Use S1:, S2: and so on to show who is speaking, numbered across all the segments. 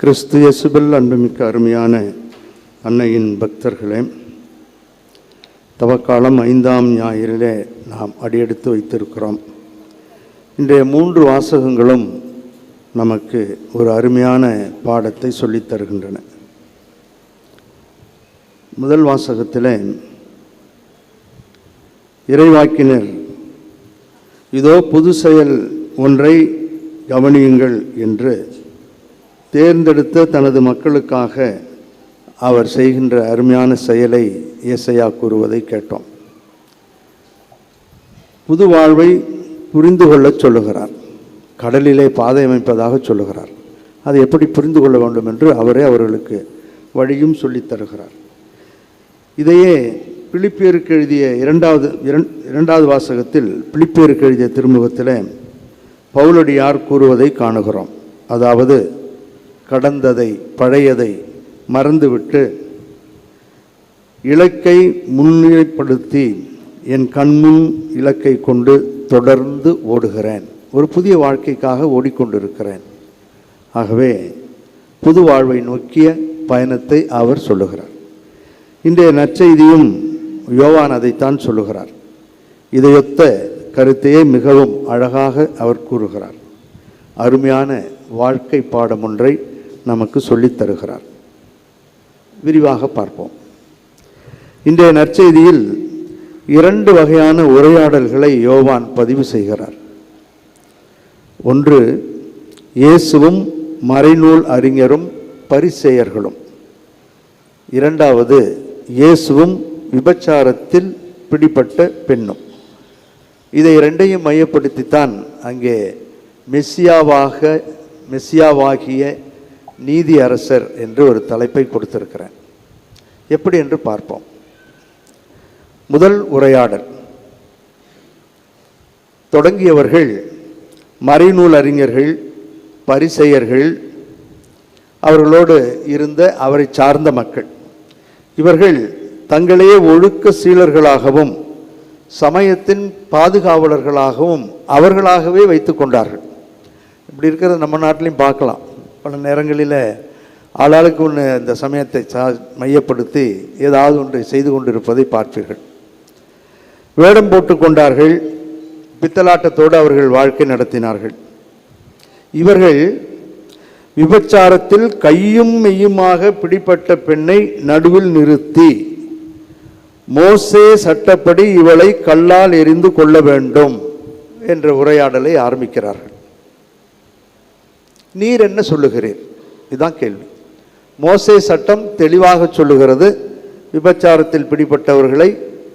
S1: கிறிஸ்து இயேசுவில் அன்புமிக்க அருமையான அன்னையின் பக்தர்களே, தவக்காலம் 5ஆம் ஞாயிறிலே நாம் அடியெடுத்து வைத்திருக்கிறோம். இன்றைய 3 வாசகங்களும் நமக்கு ஒரு அருமையான பாடத்தை சொல்லித் தருகின்றன. முதல் வாசகத்திலே இறைவாக்கினர் இதோ புது செயல் ஒன்றை கவனியுங்கள் என்று தேர்ந்தெடுத்த தனது மக்களுக்காக அவர் செய்கின்ற அருமையான செயலை ஏசாயா கூறுவதை கேட்டோம். புது வாழ்வை புரிந்து கொள்ளச் சொல்லுகிறார். கடலிலே பாதை அமைப்பதாக சொல்லுகிறார். அதை எப்படி புரிந்து கொள்ள வேண்டும் என்று அவரே அவர்களுக்கு வழியும் சொல்லித் தருகிறார். இதையே பிலிப்பியருக்கு எழுதிய இரண்டாவது வாசகத்தில் பிலிப்பியருக்கு எழுதிய திருமுகத்தில் பவுலடியார் கூறுவதை காணுகிறோம். அதாவது, கடந்ததை பழையதை மறந்துவிட்டு இலக்கை முன்னிலைப்படுத்தி என் கண்முன் இலக்கை கொண்டு தொடர்ந்து ஓடுகிறேன். ஒரு புதிய வாழ்க்கைக்காக ஓடிக்கொண்டிருக்கிறேன். ஆகவே புது வாழ்வை நோக்கிய பயணத்தை அவர் சொல்லுகிறார். இன்றைய நற்செய்தியும் யோவான் அதைத்தான் சொல்லுகிறார். இதையொத்த கருத்தையே மிகவும் அழகாக அவர் கூறுகிறார். அருமையான வாழ்க்கை பாடம் ஒன்றை நமக்கு சொல்லித் தருகிறார். விரிவாக பார்ப்போம். இன்றைய நற்செய்தியில் 2 வகையான உரையாடல்களை யோவான் பதிவு செய்கிறார். ஒன்று, இயேசுவும் மறைநூல் அறிஞரும் பரிசேயர்களும். இரண்டாவது, இயேசுவும் விபச்சாரத்தில் பிடிபட்ட பெண்ணும். இதை 2ஐயும் மையப்படுத்தித்தான் அங்கே மெசியாவாகிய நீதி அரசர் என்று ஒரு தலைப்பை கொடுத்திருக்கிறேன். எப்படி என்று பார்ப்போம். முதல் உரையாடல் தொடங்கியவர்கள் மறைநூல் அறிஞர்கள், பரிசேயர்கள், அவர்களோடு இருந்த அவரை சார்ந்த மக்கள். இவர்கள் தங்களையே ஒழுக்க சீலர்களாகவும் சமயத்தின் பாதுகாவலர்களாகவும் அவர்களாகவே வைத்து கொண்டார்கள். இப்படி இருக்கிறத நம்ம நாட்டிலையும் பார்க்கலாம். பல நேரங்களில் ஆளாளுக்கு ஒன்று இந்த சமயத்தை மையப்படுத்தி ஏதாவது ஒன்றை செய்து கொண்டிருப்பதை பார்ப்பீர்கள். வேடம் போட்டு கொண்டார்கள். பித்தலாட்டத்தோடு அவர்கள் வாழ்க்கை நடத்தினார்கள். இவர்கள் விபச்சாரத்தில் கையும் மெய்யுமாக பிடிப்பட்ட பெண்ணை நடுவில் நிறுத்தி மோசே சட்டப்படி இவளை கல்லால் எறிந்து கொள்ள வேண்டும் என்ற உரையாடலை ஆரம்பிக்கிறார்கள். நீர் என்ன சொல்லுகிறீர்? இதுதான் கேள்வி. மோசே சட்டம் தெளிவாக சொல்லுகிறது, விபச்சாரத்தில் பிடிப்பட்டவர்களை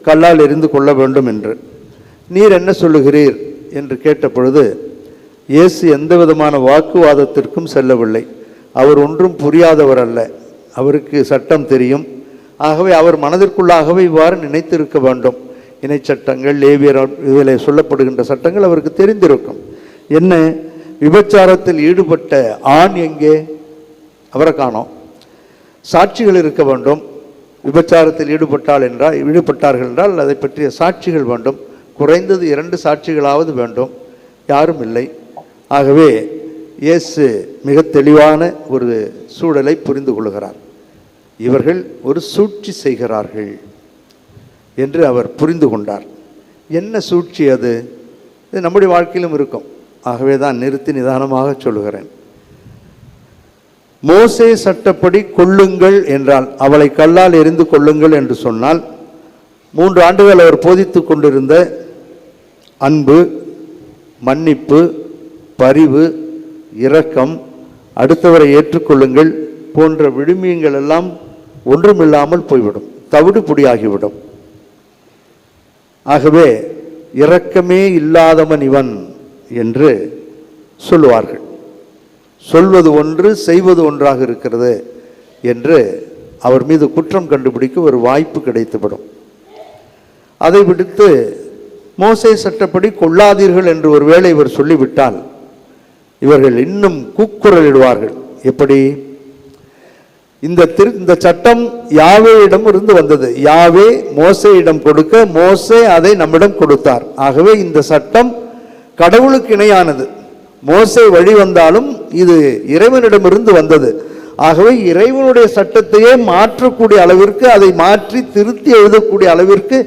S1: கல்லால் எறிந்து கொள்ள வேண்டும் என்று. நீர் என்ன சொல்லுகிறீர் என்று கேட்ட பொழுது இயேசு எந்த விதமான வாக்குவாதத்திற்கும் செல்லவில்லை. அவர் ஒன்றும் புரியாதவர் அல்ல. அவருக்கு சட்டம் தெரியும். ஆகவே அவர் மனதிற்குள்ளாகவே இவ்வாறு நினைத்திருக்க வேண்டும். இணை சட்டங்கள், லேவியர் இதில் சொல்லப்படுகின்ற சட்டங்கள் அவருக்கு தெரிந்திருக்கும். என்ன, விபச்சாரத்தில் ஈடுபட்ட ஆண் எங்கே? அவரை காணோம். சாட்சிகள் இருக்க வேண்டும். விபச்சாரத்தில் ஈடுபட்டார்கள் என்றால் அதை பற்றிய சாட்சிகள் வேண்டும். குறைந்தது 2 சாட்சிகளாவது வேண்டும். யாரும் இல்லை. ஆகவே இயேசு மிக தெளிவான ஒரு சூழலை புரிந்து கொள்கிறார். இவர்கள் ஒரு சூழ்ச்சி செய்கிறார்கள் என்று அவர் புரிந்து கொண்டார். என்ன சூழ்ச்சி அது? இது நம்முடைய வாழ்க்கையிலும் இருக்கும். ஆகவே தான் நிறுத்தி நிதானமாக சொல்லுகிறேன். மோசே சட்டப்படி கொள்ளுங்கள் என்றால், அவளை கல்லால் எறிந்து கொள்ளுங்கள் என்று சொன்னால், 3 ஆண்டுகள் அவர் போதித்து கொண்டிருந்த அன்பு, மன்னிப்பு, பரிவு, இரக்கம், அடுத்தவரை ஏற்றுக்கொள்ளுங்கள் போன்ற விழுமியங்கள் எல்லாம் ஒன்றுமில்லாமல் போய்விடும், தவிடு பொடியாகிவிடும். ஆகவே இரக்கமே இல்லாதவன் இவன் என்று சொல்லுவார்கள். சொல்வது ஒன்று, செய்வது ஒன்றாக இருக்கிறது என்று அவர் மீது குற்றம் கண்டுபிடிக்க ஒரு வாய்ப்பு கிடைத்துவிடும். அதை விடுத்து மோசே சட்டப்படி கொள்ளாதீர்கள் என்று ஒருவேளை இவர் சொல்லிவிட்டால் இவர்கள் இன்னும் கூக்குரலிடுவார்கள். எப்படி? இந்த சட்டம் யாவேயிடம் இருந்து வந்தது. யாவே மோசேயிடம் கொடுக்க, மோசே அதை நம்மிடம் கொடுத்தார். ஆகவே இந்த சட்டம் கடவுளுக்கு இணையானது. மோசே வழி வந்தாலும் இது இறைவனிடமிருந்து வந்தது. ஆகவே இறைவனுடைய சட்டத்தையே மாற்றக்கூடிய அளவிற்கு, அதை மாற்றி திருத்தி எழுதக்கூடிய அளவிற்கு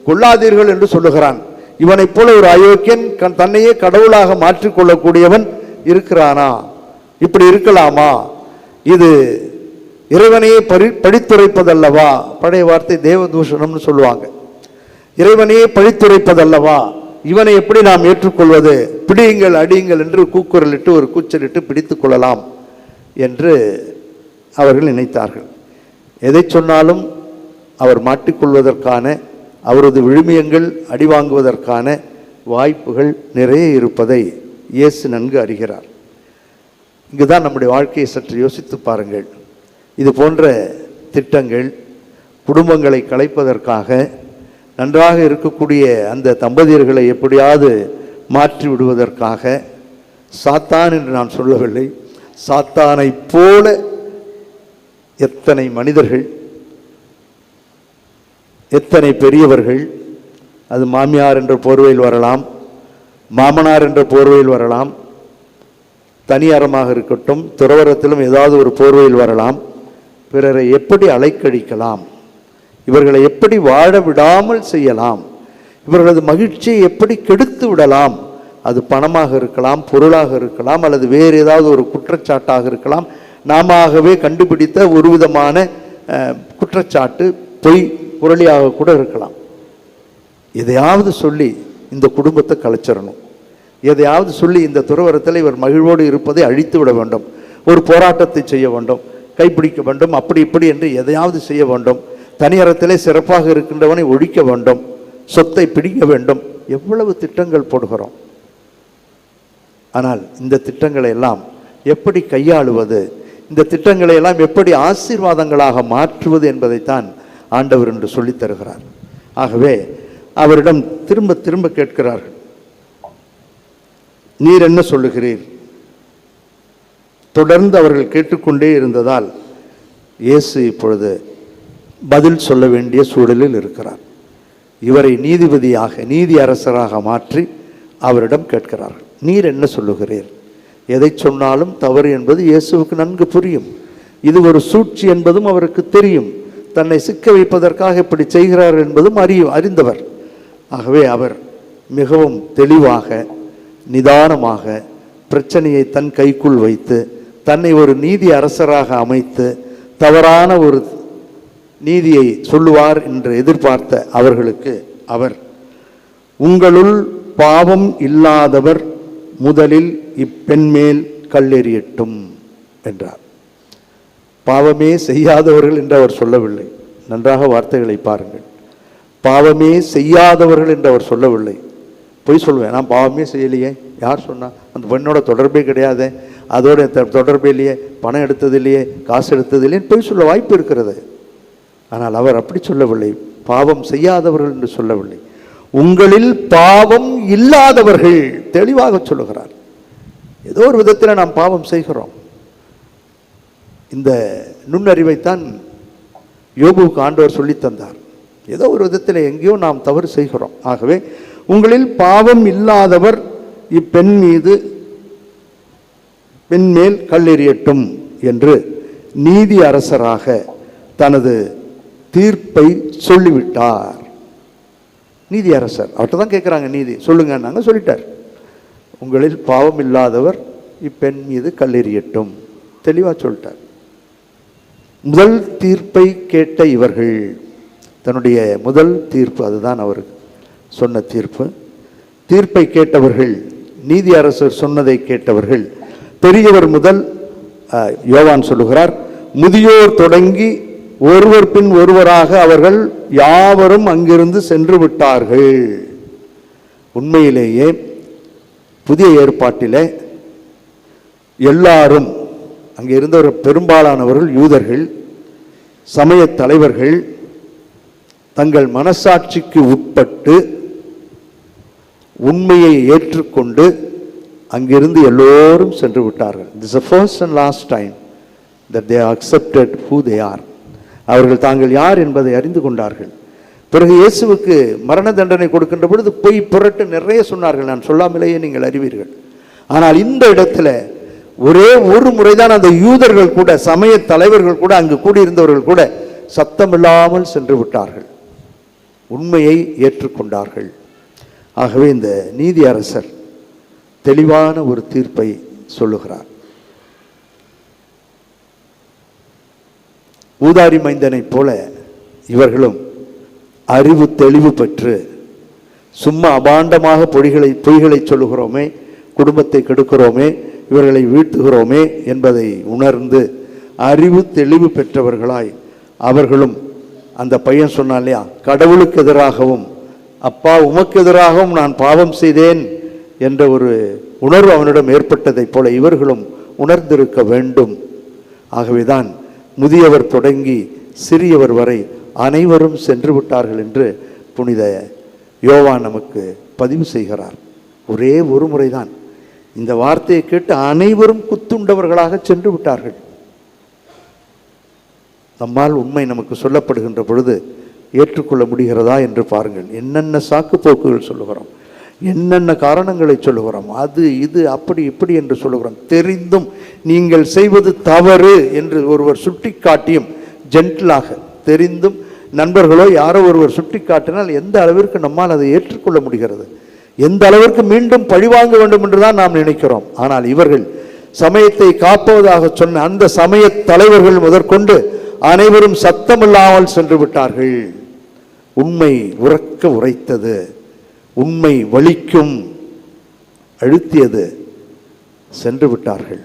S1: கொள்ளாதீர்கள் என்று சொல்லுகிறான். இவனைப் போல ஒரு அயோக்கியன் தன்னையே கடவுளாக மாற்றிக்கொள்ளக்கூடியவன் இருக்கிறானா? இப்படி இருக்கலாமா? இது இறைவனையே படித்துரைப்பதல்லவா? பழைய வார்த்தை தேவதூஷணம்னு சொல்லுவாங்க. இறைவனையே பழித்துரைப்பதல்லவா? இவனை எப்படி நாம் ஏற்றுக்கொள்வது? பிடியுங்கள், அடியுங்கள் என்று கூக்குரலிட்டு ஒரு கூச்சலிட்டு பிடித்துக் கொள்ளலாம் என்று அவர்கள் நினைத்தார்கள். எதை சொன்னாலும் அவர் மாட்டிக்கொள்வதற்கான, அவரது விழுமியங்கள் அடிவாங்குவதற்கான வாய்ப்புகள் நிறைய இருப்பதை இயேசு நன்கு அறிகிறார். இங்குதான் நம்முடைய வாழ்க்கையை சற்று யோசித்து பாருங்கள். இது போன்ற திட்டங்கள் குடும்பங்களை கலைப்பதற்காக, நன்றாக இருக்கக்கூடிய அந்த தம்பதியர்களை எப்படியாவது மாற்றி விடுவதற்காக, சாத்தான் என்று நான் சொல்லவில்லை, சாத்தானை போல எத்தனை மனிதர்கள், எத்தனை பெரியவர்கள், அது மாமியார் என்ற போர்வையில் வரலாம், மாமனார் என்ற போர்வையில் வரலாம், தனியாரமாக இருக்கட்டும், துறவரத்திலும் ஏதாவது ஒரு போர்வையில் வரலாம், பிறரை எப்படி அலைக்கழிக்கலாம், இவர்களை எப்படி வாழ விடாமல் செய்யலாம், இவர்களது மகிழ்ச்சியை எப்படி கெடுத்து விடலாம், அது பணமாக இருக்கலாம், பொருளாக இருக்கலாம், அல்லது வேறு ஏதாவது ஒரு குற்றச்சாட்டாக இருக்கலாம், நாமவே கண்டுபிடித்த ஒரு விதமான குற்றச்சாட்டு, பொய் புரளியாக கூட இருக்கலாம். எதையாவது சொல்லி இந்த குடும்பத்தை கலைச்சிடணும், எதையாவது சொல்லி இந்த துறவரத்தில் இவர் மகிழ்வோடு இருப்பதை அழித்து விட வேண்டும், ஒரு போராட்டத்தை செய்ய வேண்டும், கைப்பிடிக்க வேண்டும், அப்படி இப்படி என்று எதையாவது செய்ய வேண்டும், தனியறத்திலே சிறப்பாக இருக்கின்றவனை ஒழிக்க வேண்டும், சொத்தை பிடிக்க வேண்டும். எவ்வளவு திட்டங்கள் போடுகிறோம். ஆனால் இந்த திட்டங்களை எல்லாம் எப்படி கையாளுவது, இந்த திட்டங்களை எல்லாம் எப்படி ஆசீர்வாதங்களாக மாற்றுவது என்பதைத்தான் ஆண்டவர் என்று சொல்லித் தருகிறார். ஆகவே அவரிடம் திரும்ப திரும்ப கேட்கிறார்கள், நீர் என்ன சொல்லுகிறீர்? தொடர்ந்து அவர்கள் கேட்டுக்கொண்டே இருந்ததால் இயேசு இப்பொழுது பதில் சொல்ல வேண்டிய சூழலில் இருக்கிறார். இவரை நீதிபதியாக, நீதி அரசராக மாற்றி அவரிடம் கேட்கிறார்கள், நீர் என்ன சொல்லுகிறீர்? எதை சொன்னாலும் தவறு என்பது இயேசுவுக்கு நன்கு புரியும். இது ஒரு சூழ்ச்சி என்பதும் அவருக்கு தெரியும். தன்னை சிக்க வைப்பதற்காக இப்படி செய்கிறார் என்பதும் அறிந்தவர். ஆகவே அவர் மிகவும் தெளிவாக, நிதானமாக பிரச்சனையை தன் கைக்குள் வைத்து, தன்னை ஒரு நீதி அரசராக அமைத்து, தவறான ஒரு நீதியை சொல்லுவார் என்று எதிர்பார்த்த அவர்களுக்கு அவர், உங்களுள் பாவம் இல்லாதவர் முதலில் இப்பெண் மேல் கல்லெறியட்டும் என்றார். பாவமே செய்யாதவர்கள் என்று அவர் சொல்லவில்லை. நன்றாக வார்த்தைகளை பாருங்கள். பாவமே செய்யாதவர்கள் என்று அவர் சொல்லவில்லை. பொய் சொல்லுவேன், நான் பாவமே செய்யலையே, யார் சொன்னா? அந்த பெண்ணோட தொடர்பே கிடையாது, அதோட தொடர்பே இல்லையே, பணம் எடுத்தது இல்லையே, காசு எடுத்தது இல்லையே, பொய் சொல்ல வாய்ப்பு இருக்கிறது. ஆனால் அவர் அப்படி சொல்லவில்லை, பாவம் செய்யாதவர்கள் என்று சொல்லவில்லை, உங்களில் பாவம் இல்லாதவர்கள், தெளிவாக சொல்லுகிறார். ஏதோ ஒரு விதத்தில் நாம் பாவம் செய்கிறோம். இந்த நுண்ணறிவைத்தான் யோபுவுக்கு ஆண்டவர் சொல்லித்தந்தார். ஏதோ ஒரு விதத்தில் எங்கேயோ நாம் தவறு செய்கிறோம். ஆகவே உங்களில் பாவம் இல்லாதவர் இப்பெண் மேல் கல்லெறியட்டும் என்று நீதி அரசராக தனது தீர்ப்பை சொல்லிவிட்டார். நீதி அரசர் அவர்கிட்ட தான் கேட்குறாங்க, நீதி சொல்லுங்க, நாங்கள் சொல்லிட்டார். உங்களில் பாவம் இல்லாதவர் இப்பெண் மீது கல்லெறியட்டும், தெளிவாக சொல்லிட்டார். முதல் தீர்ப்பை கேட்ட இவர்கள், தன்னுடைய முதல் தீர்ப்பு அதுதான் அவர் சொன்ன தீர்ப்பு. தீர்ப்பை கேட்டவர்கள், நீதி அரசர் சொன்னதை கேட்டவர்கள், பெரியவர் முதல் யோவான் சொல்லுகிறார், முதியோர் தொடங்கி ஒருவர் பின் ஒருவராக அவர்கள் யாவரும் அங்கிருந்து சென்று விட்டார்கள். உண்மையிலேயே புதிய ஏற்பாட்டிலே எல்லாரும், அங்கே இருந்தவர் பெரும்பாலானவர்கள் யூதர்கள், சமய தலைவர்கள், தங்கள் மனசாட்சிக்கு உட்பட்டு உண்மையை ஏற்றுக்கொண்டு அங்கிருந்து எல்லோரும் சென்று விட்டார்கள். This is the first and last time that they accepted who they are. அவர்கள் தாங்கள் யார் என்பதை அறிந்து கொண்டார்கள். பிறகு இயேசுவுக்கு மரண தண்டனை கொடுக்கின்ற பொழுது பொய் புரட்டு நிறைய சொன்னார்கள், நான் சொல்லாமலேயே நீங்கள் அறிவீர்கள். ஆனால் இந்த இடத்துல ஒரே ஒரு முறைதான் அந்த யூதர்கள் கூட, சமய தலைவர்கள் கூட, அங்கு கூடியிருந்தவர்கள் கூட சத்தமில்லாமல் சென்று விட்டார்கள், உண்மையை ஏற்றுக்கொண்டார்கள். ஆகவே இந்த நீதி அரசர் தெளிவான ஒரு தீர்ப்பை சொல்லுகிறார். ஊதாரி மைந்தனைப் போல இவர்களும் அறிவு தெளிவு பெற்று சும்மா அபாண்டமாக பொய்களை சொல்லுகிறோமே, குடும்பத்தை கெடுக்கிறோமே, இவர்களை வீழ்த்துகிறோமே என்பதை உணர்ந்து அறிவு தெளிவு பெற்றவர்களாய் அவர்களும், அந்த பையன் சொன்னான் இல்லையா, கடவுளுக்கு எதிராகவும் அப்பா உமக்கு எதிராகவும் நான் பாவம் செய்தேன் என்ற ஒரு உணர்வு அவனிடம் ஏற்பட்டதைப் போல இவர்களும் உணர்ந்திருக்க வேண்டும். ஆகவேதான் முதியவர் தொடங்கி சிறியவர் வரை அனைவரும் சென்று விட்டார்கள் என்று புனித யோவான் நமக்கு பதிவு செய்கிறார். ஒரே ஒரு முறைதான் இந்த வார்த்தையை கேட்டு அனைவரும் குத்துண்டவர்களாக சென்று விட்டார்கள். நம்மால் உண்மை நமக்கு சொல்லப்படுகின்ற பொழுது ஏற்றுக்கொள்ள முடிகிறதா என்று பாருங்கள். என்னென்ன சாக்கு போக்குகள் சொல்லுகிறோம், என்னென்ன காரணங்களை சொல்லுகிறோம், அது இது அப்படி இப்படி என்று சொல்லுகிறோம். தெரிந்தும் நீங்கள் செய்வது தவறு என்று ஒருவர் சுட்டி காட்டியும் ஜென்டிலாக, தெரிந்தும் நண்பர்களோ யாரோ ஒருவர் சுட்டி காட்டினால் எந்த அளவிற்கு நம்மால் அதை ஏற்றுக்கொள்ள முடிகிறது, எந்த அளவிற்கு மீண்டும் பழிவாங்க வேண்டும் என்றுதான் நாம் நினைக்கிறோம். ஆனால் இவர்கள் சமயத்தை காப்பதாக சொன்ன அந்த சமய தலைவர்கள் முதற்கொண்டு அனைவரும் சத்தமில்லாமல் சென்று விட்டார்கள். உண்மை உறக்க உரைத்தது, உண்மை வலிக்கும் அழுத்தியது, சென்று விட்டார்கள்.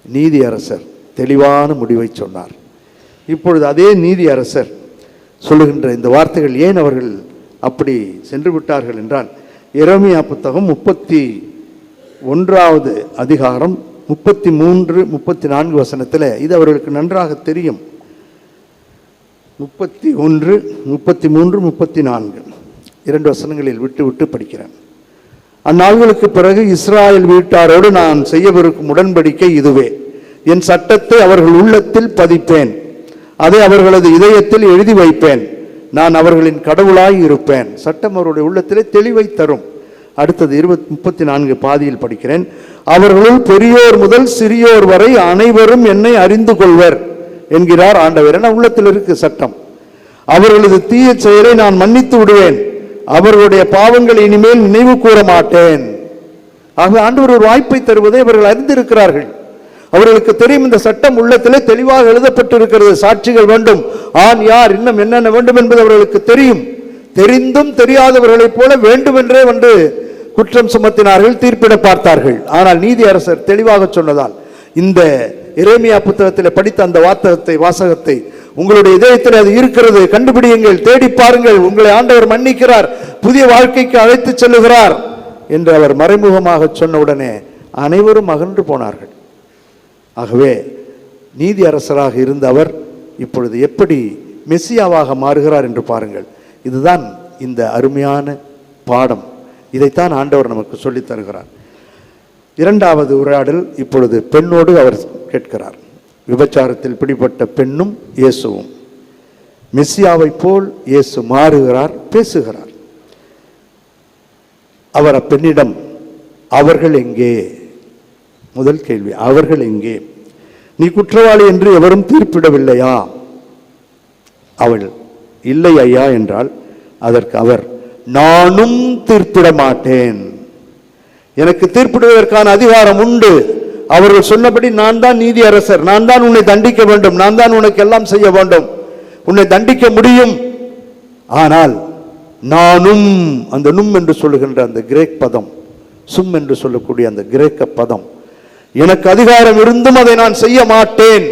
S1: நீதி அரசர் தெளிவான முடிவை சொன்னார். இப்பொழுது அதே நீதி அரசர் சொல்லுகின்ற இந்த வார்த்தைகள் ஏன் அவர்கள் அப்படி சென்று விட்டார்கள் என்றால், எரேமியா புத்தகம் 31வது அதிகாரம் 33, 34 வசனத்தில் இது அவர்களுக்கு நன்றாக தெரியும். 31, 33, 34 2 வசனங்களில் விட்டு விட்டு படிக்கிறேன். அந்நாள்களுக்கு பிறகு இஸ்ராயல் வீட்டாரோடு நான் செய்யவிருக்கும் உடன்படிக்கை இதுவே, என் சட்டத்தை அவர்கள் உள்ளத்தில் பதிப்பேன், அதை அவர்களது இதயத்தில் எழுதி வைப்பேன், நான் அவர்களின் கடவுளாய் இருப்பேன். சட்டம் அவருடைய உள்ளத்திலே தெளிவை தரும். அடுத்தது 34 பாதியில் படிக்கிறேன். அவர்களுள் பெரியோர் முதல் சிறியோர் வரை அனைவரும் என்னை அறிந்து கொள்வர் என்கிறார் ஆண்டவர். என உள்ளத்தில் இருக்கு சட்டம். அவர்களது தீய செயலை நான் மன்னித்து விடுவேன், அவர்களுடைய பாவங்களை இனிமேல் நினைவு கூற மாட்டேன். ஆக ஆண்டவர் ஒரு வாய்ப்பை தருவதை அவர்கள் அறிந்திருக்கிறார்கள். அவர்களுக்கு தெரியும் இந்த சட்டம் உள்ளத்திலே தெளிவாக எழுதப்பட்டிருக்கிறது. சாட்சிகள் வேண்டும், ஆண் யார், இன்னும் என்னென்ன வேண்டும் என்பது அவர்களுக்கு தெரியும். தெரிந்தும் தெரியாதவர்களைப் போல வேண்டுமென்றே வந்து குற்றம் சுமத்தினார்கள், தீர்ப்பிட பார்த்தார்கள். ஆனால் நீதி அரசர் தெளிவாக சொன்னதால் இந்த எரேமியா புத்தகத்தில் படித்த அந்த வாசகத்தை உங்களுடைய இதயத்தில் அது இருக்கிறது, கண்டுபிடியுங்கள், தேடி பாருங்கள், உங்களை ஆண்டவர் மன்னிக்கிறார், புதிய வாழ்க்கைக்கு அழைத்து செல்லுகிறார் என்று அவர் மறைமுகமாக சொன்னவுடனே அனைவரும் அகன்று போனார்கள். ஆகவே நீதி அரசராக இருந்த அவர் இப்பொழுது எப்படி மெசியாவாக மாறுகிறார் என்று பாருங்கள். இதுதான் இந்த அருமையான பாடம். இதைத்தான் ஆண்டவர் நமக்கு சொல்லித் தருகிறார். 2வது உரையாடல் இப்பொழுது பெண்ணோடு அவர் கேட்கிறார். விபச்சாரத்தில் பிடிபட்ட பெண்ணும் இயேசுவும். மெசியாவை போல் இயேசு மாறுகிறார், பேசுகிறார். அவர் அப்பெண்ணிடம் அவர்கள் எங்கே? முதல் கேள்வி, அவர்கள் எங்கே? நீ குற்றவாளி என்று எவரும் தீர்ப்பிடவில்லையா? அவள் இல்லை ஐயா என்றால் அதற்கு அவர், நானும் தீர்ப்பிட மாட்டேன், எனக்கு தீர்ப்பிடுவதற்கான அதிகாரம் உண்டு. அவர்கள் சொன்னபடி நான் தான் நீதி அரசர், நான் தான் உன்னை தண்டிக்க வேண்டும், நான் தான் உனக்கு எல்லாம் செய்ய வேண்டும், உன்னை தண்டிக்க முடியும். ஆனால் நானும், அந்த நும் என்று சொல்லுகின்ற அந்த கிரேக் பதம், சும் என்று சொல்லக்கூடிய அந்த கிரேக்க பதம், எனக்கு அதிகாரம் இருந்தும் அதை நான் செய்ய மாட்டேன்.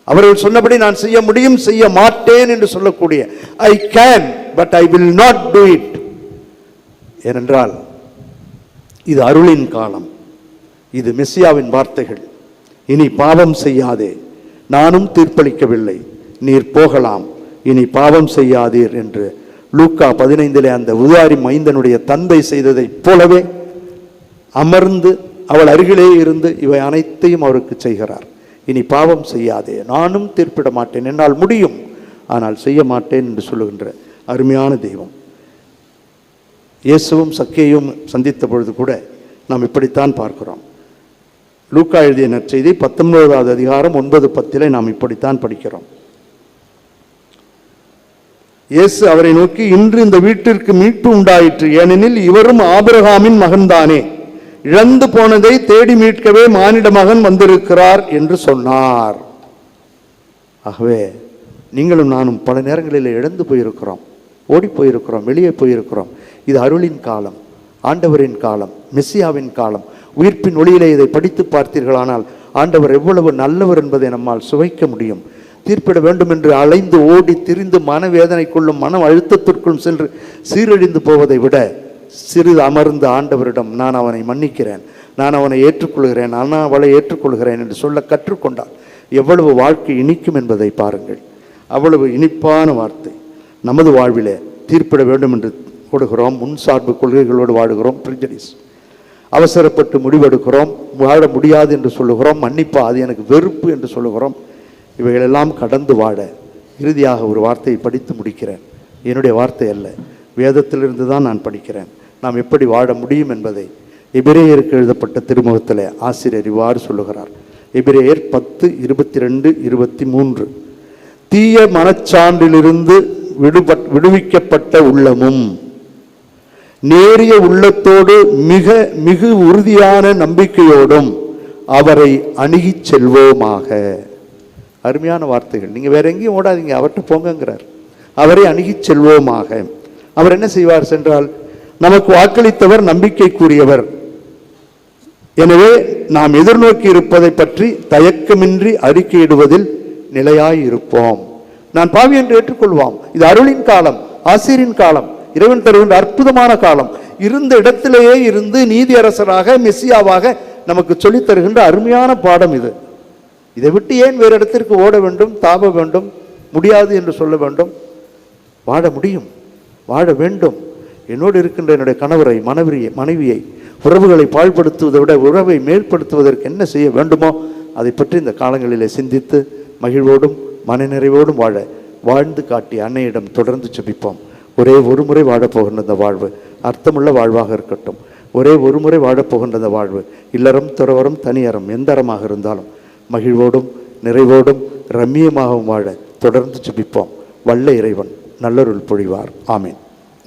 S1: அவர்கள் சொன்னபடி நான் செய்ய முடியும், செய்ய மாட்டேன் என்று சொல்லக்கூடிய I can but I will not to it. ஏனென்றால் இது அருளின் காலம், இது மெசியாவின் வார்த்தைகள். இனி பாவம் செய்யாதே, நானும் தீர்ப்பளிக்கவில்லை, நீர் போகலாம், இனி பாவம் செய்யாதீர் என்று லூக்கா 15 அந்த உதாரி மைந்தனுடைய தந்தை செய்ததை போலவே அமர்ந்து அவள் அருகிலே இருந்து இவை அனைத்தையும் அவருக்கு செய்கிறார். இனி பாவம் செய்யாதே, நானும் தீர்ப்பிட மாட்டேன், என்னால் முடியும், ஆனால் செய்ய மாட்டேன் என்று சொல்லுகின்ற அருமையான தெய்வம். இயேசுவும் சக்கேயும் சந்தித்த பொழுது கூட நாம் இப்படித்தான் பார்க்கிறோம். லூக்கா எழுதிய நற்செய்தி 19வது அதிகாரம் 9-10 நாம் இப்படித்தான் படிக்கிறோம். இயேசு அவரை நோக்கி, இன்று இந்த வீட்டிற்கு மீட்பு உண்டாயிற்று, ஏனெனில் இவரும் ஆபிரகாமின் மகன்தானே. இழந்து போனதை தேடி மீட்கவே மானிட மகன் வந்திருக்கிறார் என்று சொன்னார். ஆகவே நீங்களும் நானும் பல நேரங்களில் இழந்து போயிருக்கிறோம், ஓடி போயிருக்கிறோம், வெளியே போயிருக்கிறோம். இது அருளின் காலம், ஆண்டவரின் காலம், மெசியாவின் காலம். உயிர்ப்பின் ஒளியிலே இதை படித்து பார்த்தீர்களானால் ஆண்டவர் எவ்வளவு நல்லவர் என்பதை நம்மால் சுவைக்க முடியும். தீர்ப்பிட வேண்டும் என்று அலைந்து ஓடி திரிந்து மனவேதனைக்குள்ளும் மன அழுத்தத்திற்குள்ளும் சென்று சீரழிந்து போவதை விட சிறிது அமர்ந்து ஆண்டவரிடம் நான் அவனை மன்னிக்கிறேன், நான் அவனை ஏற்றுக்கொள்கிறேன், நான் அவளை ஏற்றுக்கொள்கிறேன் என்று சொல்ல கற்றுக்கொண்டால் எவ்வளவு வாழ்க்கை இனிக்கும் என்பதை பாருங்கள். அவ்வளவு இனிப்பான வார்த்தை. நமது வாழ்விலே தீர்ப்பிட வேண்டும் என்று கொடுக்கிறோம், முன்சார்பு கொள்கைகளோடு வாழுகிறோம், ப்ரிஜடிஸ், அவசரப்பட்டு முடிவெடுக்கிறோம், வாழ முடியாது என்று சொல்லுகிறோம், மன்னிப்பா அது எனக்கு வெறுப்பு என்று சொல்லுகிறோம். இவைகளெல்லாம் கடந்து வாழ இறுதியாக ஒரு வார்த்தையை படித்து முடிக்கிறேன். என்னுடைய வார்த்தை அல்ல, வேதத்திலிருந்து தான் நான் படிக்கிறேன். நாம் எப்படி வாழ முடியும் என்பதை எபிரேயருக்கு எழுதப்பட்ட திருமுகத்தில் ஆசிரியர் இவ்வாறு சொல்லுகிறார். எபிரேயர் 10:22-23. தீய மனச்சான்றிலிருந்து விடுவிக்கப்பட்ட உள்ளமும் நேரிய உள்ளத்தோடு மிகு உறுதியான நம்பிக்கையோடும் அவரை அணுகி செல்வோமாக. அருமையான வார்த்தைகள். நீங்கள் வேற எங்கேயும் ஓடாதீங்க, அவர்கிட்ட போங்கிறார். அவரை அணுகி செல்வோமாக. அவர் என்ன செய்வார் சென்றால், நமக்கு வாக்களித்தவர் நம்பிக்கைக்குரியவர். எனவே நாம் எதிர்நோக்கி இருப்பதை பற்றி தயக்கமின்றி அறிக்கையிடுவதில் நிலையாய் இருப்போம். நான் பாவி என்று ஏற்றுக்கொள்வோம். இது அருளின் காலம், ஆசிரியின் காலம், இறைவன் தருகின்ற அற்புதமான காலம். இருந்த இடத்திலேயே இருந்து நீதி அரசராக மெசியாவாக நமக்கு சொல்லித் தருகின்ற அருமையான பாடம் இது. இதை விட்டு ஏன் வேறு இடத்திற்கு ஓட வேண்டும், தாவ வேண்டும், முடியாது என்று சொல்ல வேண்டும்? வாழ முடியும், வாழ வேண்டும். என்னோடு இருக்கின்ற என்னுடைய கணவரை, மனைவியை, உறவுகளை பாழ்படுத்துவதை விட உறவை மேற்படுத்துவதற்கு என்ன செய்ய வேண்டுமோ அதை பற்றி இந்த காலங்களிலே சிந்தித்து மகிழ்வோடும் மனநிறைவோடும் வாழ வாழ்ந்து காட்டிய அன்னையிடம் தொடர்ந்து ஜெபிப்போம். ஒரே ஒரு முறை வாழப்போகின்ற இந்த வாழ்வு அர்த்தமுள்ள வாழ்வாக இருக்கட்டும். ஒரே ஒரு முறை வாழப்போகின்ற இந்த வாழ்வு இல்லறம், துறவரம், தனியறம், எந்த அறமாக இருந்தாலும் மகிழ்வோடும் நிறைவோடும் ரம்மியமாகவும் வாழ தொடர்ந்து ஜெபிப்போம். வல்ல இறைவன் நல்லருள் பொழிவார். ஆமீன்.